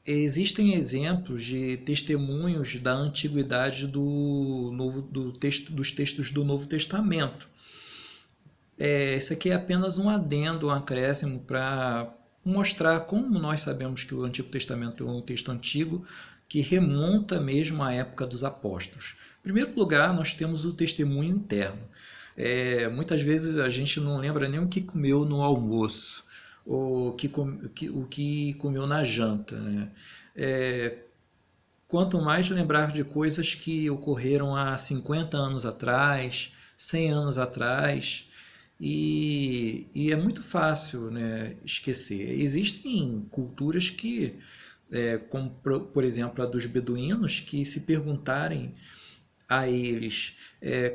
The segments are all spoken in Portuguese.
existem exemplos de testemunhos da antiguidade dos textos do Novo Testamento. Esse aqui é apenas um adendo, um acréscimo para mostrar como nós sabemos que o Antigo Testamento é um texto antigo que remonta mesmo à época dos apóstolos. Em primeiro lugar, nós temos o testemunho interno. Muitas vezes a gente não lembra nem o que comeu no almoço, ou o que comeu na janta, né? Quanto mais lembrar de coisas que ocorreram há 50 anos atrás, 100 anos atrás, e é muito fácil, né, esquecer. Existem culturas que, como por exemplo a dos beduínos, que se perguntarem a eles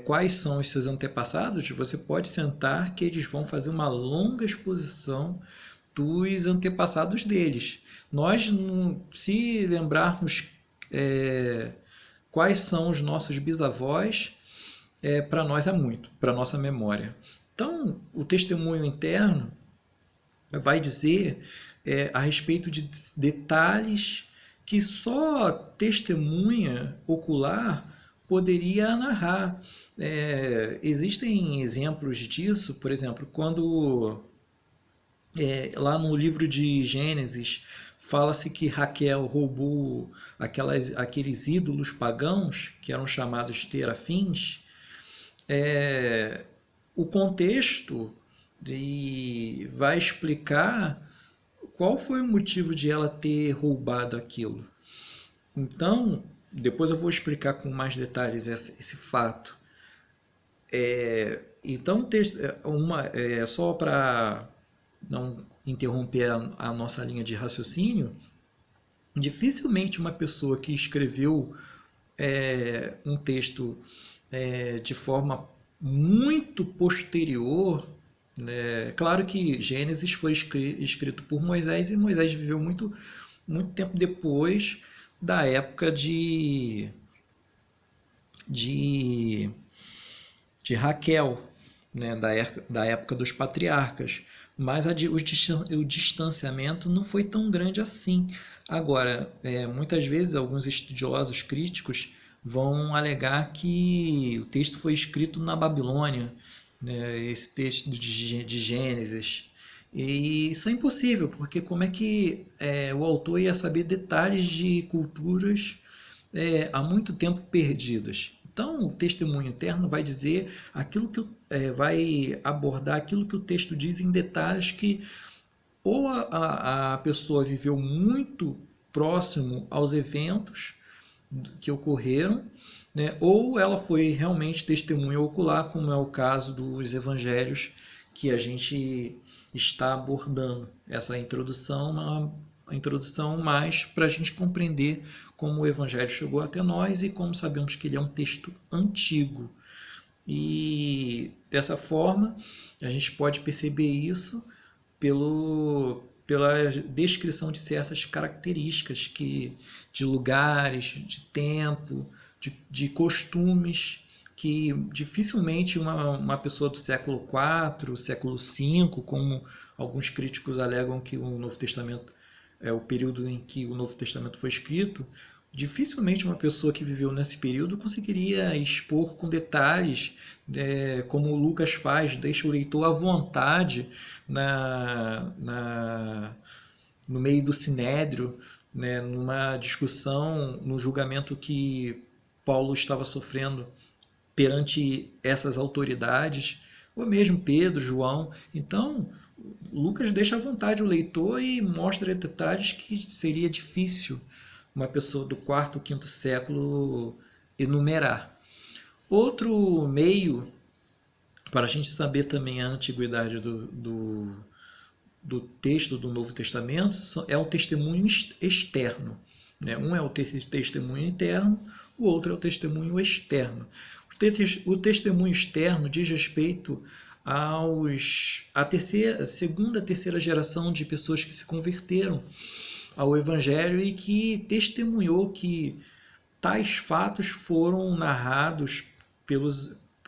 quais são os seus antepassados, você pode sentar que eles vão fazer uma longa exposição dos antepassados deles. Nós, se lembrarmos quais são os nossos bisavós, para nós é muito, para nossa memória. Então, o testemunho interno vai dizer a respeito de detalhes que só testemunha ocular poderia narrar. Existem exemplos disso, por exemplo, quando lá no livro de Gênesis fala-se que Raquel roubou aqueles ídolos pagãos que eram chamados terafins. O contexto vai explicar qual foi o motivo de ela ter roubado aquilo. Então, depois eu vou explicar com mais detalhes esse fato. Então, só para não interromper a nossa linha de raciocínio, dificilmente uma pessoa que escreveu um texto de forma muito posterior, né? Claro que Gênesis foi escrito por Moisés, e Moisés viveu muito, muito tempo depois da época de, de Raquel, né? Da época dos patriarcas. Mas o distanciamento não foi tão grande assim. Agora, muitas vezes alguns estudiosos críticos vão alegar que o texto foi escrito na Babilônia, né, esse texto de Gênesis. E isso é impossível, porque como é que o autor ia saber detalhes de culturas há muito tempo perdidas? Então, o testemunho interno vai dizer aquilo que vai abordar aquilo que o texto diz em detalhes que ou a pessoa viveu muito próximo aos eventos que ocorreram, né, ou ela foi realmente testemunha ocular, como é o caso dos evangelhos que a gente está abordando. Essa introdução, uma introdução mais para a gente compreender como o evangelho chegou até nós e como sabemos que ele é um texto antigo. E dessa forma a gente pode perceber isso pela descrição de certas características de lugares, de tempo, de costumes que dificilmente uma pessoa do século IV, século V, como alguns críticos alegam que o Novo Testamento é o período em que o Novo Testamento foi escrito, dificilmente uma pessoa que viveu nesse período conseguiria expor com detalhes, como o Lucas faz, deixa o leitor à vontade no meio do sinédrio, né, numa discussão, no julgamento que Paulo estava sofrendo perante essas autoridades, ou mesmo Pedro, João. Então, Lucas deixa à vontade o leitor e mostra detalhes que seria difícil uma pessoa do quarto, quinto século enumerar. Outro meio para a gente saber também a antiguidade do texto do Novo Testamento é o testemunho externo. Um é o testemunho interno, o outro é o testemunho externo. O testemunho externo diz respeito à segunda, terceira geração de pessoas que se converteram ao Evangelho e que testemunhou que tais fatos foram narrados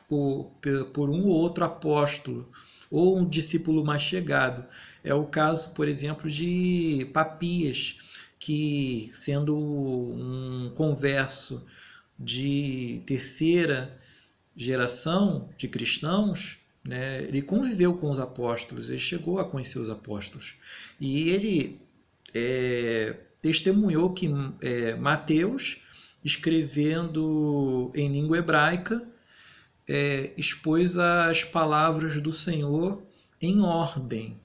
por um ou outro apóstolo ou um discípulo mais chegado. É o caso, por exemplo, de Papias, que, sendo um converso de terceira geração de cristãos, né, ele conviveu com os apóstolos, ele chegou a conhecer os apóstolos. E ele testemunhou que Mateus, escrevendo em língua hebraica, expôs as palavras do Senhor em ordem.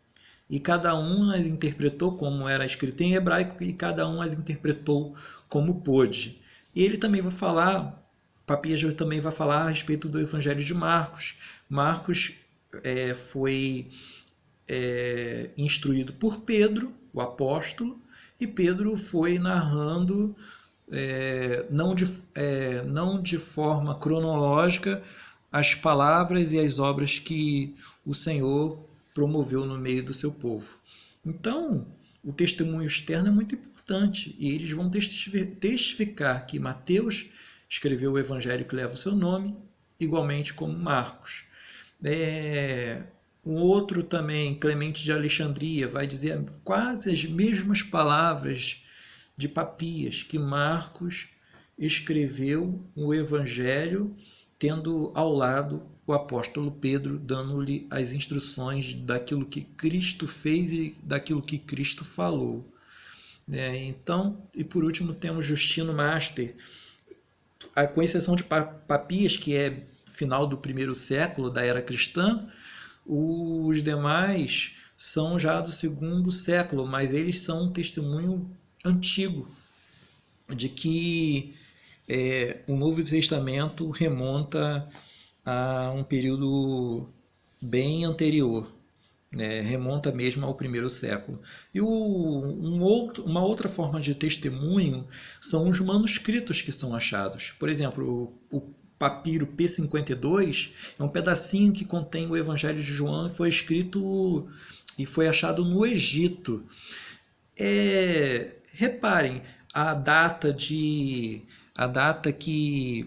E cada um as interpretou como era escrito em hebraico, e cada um as interpretou como pôde. E ele também vai falar, Papias também vai falar a respeito do Evangelho de Marcos. Marcos foi instruído por Pedro, o apóstolo, e Pedro foi narrando, não de forma cronológica, as palavras e as obras que o Senhor promoveu no meio do seu povo. Então, o testemunho externo é muito importante, e eles vão testificar que Mateus escreveu o evangelho que leva o seu nome, igualmente como Marcos. Um outro também, Clemente de Alexandria, vai dizer quase as mesmas palavras de Papias, que Marcos escreveu o evangelho, tendo ao lado o apóstolo Pedro, dando-lhe as instruções daquilo que Cristo fez e daquilo que Cristo falou. Então, e por último temos Justino Master, com exceção de Papias, que é final do primeiro século da era cristã. Os demais são já do segundo século, mas eles são um testemunho antigo de que o Novo Testamento remonta a um período bem anterior, remonta mesmo ao primeiro século. E uma outra forma de testemunho são os manuscritos que são achados. Por exemplo, o papiro P52 é um pedacinho que contém o Evangelho de João e foi escrito e foi achado no Egito. Reparem a data que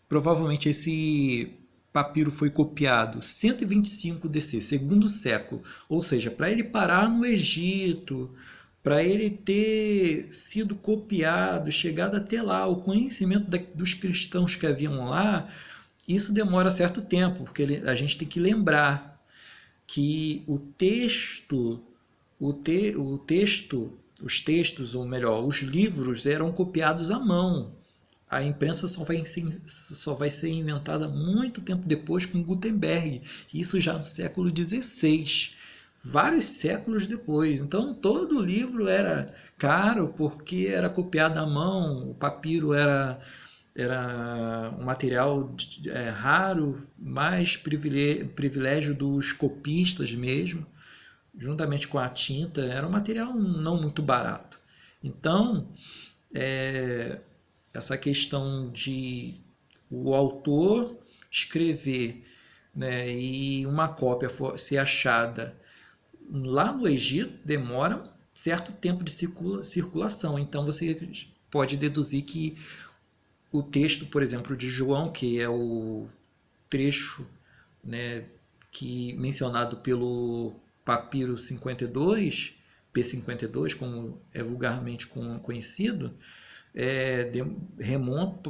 provavelmente esse papiro foi copiado, 125 DC, segundo século. Ou seja, para ele parar no Egito, para ele ter sido copiado, chegado até lá, o conhecimento dos cristãos que haviam lá, isso demora certo tempo, porque a gente tem que lembrar que os textos, ou melhor, os livros eram copiados à mão. A imprensa só vai ser inventada muito tempo depois com Gutenberg, isso já no século XVI, vários séculos depois. Então todo livro era caro porque era copiado à mão, o papiro era um material raro, mais privilégio dos copistas mesmo, juntamente com a tinta, era um material não muito barato. Então, essa questão de o autor escrever, e uma cópia ser achada lá no Egito demora um certo tempo de circulação. Então você pode deduzir que o texto, por exemplo, de João, que é o trecho que mencionado pelo papiro 52, P52, como é vulgarmente conhecido,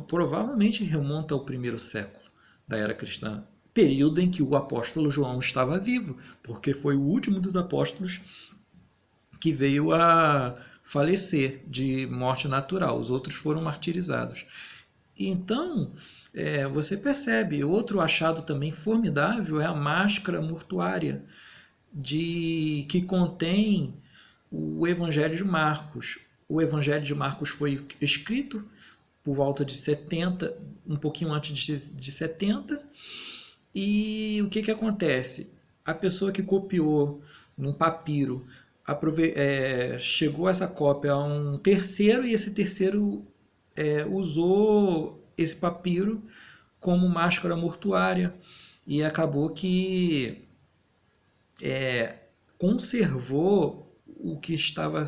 provavelmente remonta ao primeiro século da era cristã, período em que o apóstolo João estava vivo, porque foi o último dos apóstolos que veio a falecer de morte natural, os outros foram martirizados. Então, você percebe, outro achado também formidável é a máscara mortuária, que contém o Evangelho de Marcos. O Evangelho de Marcos foi escrito por volta de 70, um pouquinho antes de 70, e o que acontece? A pessoa que copiou num papiro chegou essa cópia a um terceiro, e esse terceiro usou esse papiro como máscara mortuária, e acabou que conservou o que estava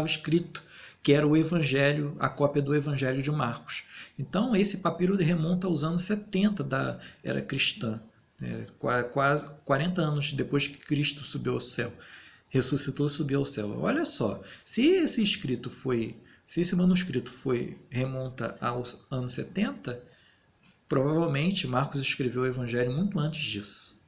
escrito, que era o Evangelho, a cópia do Evangelho de Marcos. Então esse papiro remonta aos anos 70 da era cristã, quase 40 anos depois que Cristo subiu ao céu. ressuscitou e subiu ao céu. Olha só, se esse manuscrito remonta aos anos 70, provavelmente Marcos escreveu o Evangelho muito antes disso.